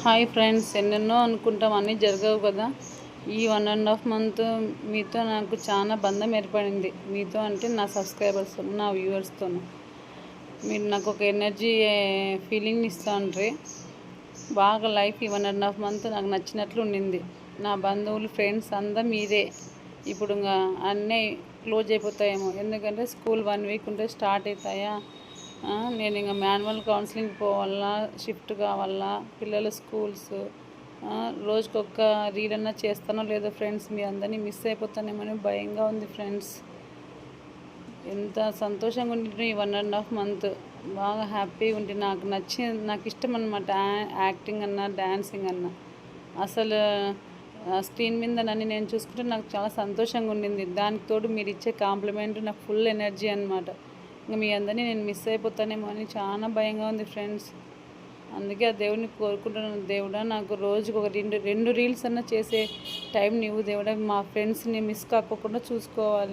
Hi friends, ఎన్నెన్నో అనుకుంటాం, అన్నీ జరగవు కదా. ఈ 1.5 మంత్ మీతో నాకు చాలా బంధం ఏర్పడింది. మీతో అంటే నా సబ్స్క్రైబర్స్తో, నా వ్యూవర్స్తో. మీరు నాకు ఒక ఎనర్జీ ఫీలింగ్ ఇస్తాండ్రి. బాగా లైఫ్ ఈ 1.5 మంత్ నాకు నచ్చినట్లు ఉండింది. నా బంధువులు, ఫ్రెండ్స్ అంతా మీరే. ఇప్పుడు ఇంకా అన్నీ క్లోజ్ అయిపోతాయేమో, ఎందుకంటే స్కూల్ 1 వీక్ ఉంటే స్టార్ట్ అవుతాయా. నేను ఇంకా మాన్యువల్ కౌన్సిలింగ్ పోవాలా, షిఫ్ట్ కావాలా, పిల్లల స్కూల్స్, రోజుకొక రీడ్ అన్నా చేస్తానో లేదో ఫ్రెండ్స్. మీ అందరినీ మిస్ అయిపోతానేమని భయంగా ఉంది ఫ్రెండ్స్. ఎంత సంతోషంగా ఉండి ఈ 1.5 మంత్ బాగా హ్యాపీగా ఉండి నాకు ఇష్టం అనమాట. యాక్టింగ్ అన్నా, డ్యాన్సింగ్ అన్నా. అసలు స్క్రీన్ మీద నన్ను నేను చూసుకుంటే నాకు చాలా సంతోషంగా ఉండింది. దానికి తోడు మీరు ఇచ్చే కాంప్లిమెంట్ నాకు ఫుల్ ఎనర్జీ అనమాట. ఇంకా మీ అందరినీ నేను మిస్ అయిపోతానేమో అని చాలా భయంగా ఉంది ఫ్రెండ్స్. అందుకే ఆ దేవుడిని కోరుకుంటున్నాను, దేవుడా నాకు రోజుకు ఒక రెండు రీల్స్ అన్నా చేసే టైం నీవు దేవుడా, మా ఫ్రెండ్స్ని మిస్ కాకోకుండా చూసుకోవాలి.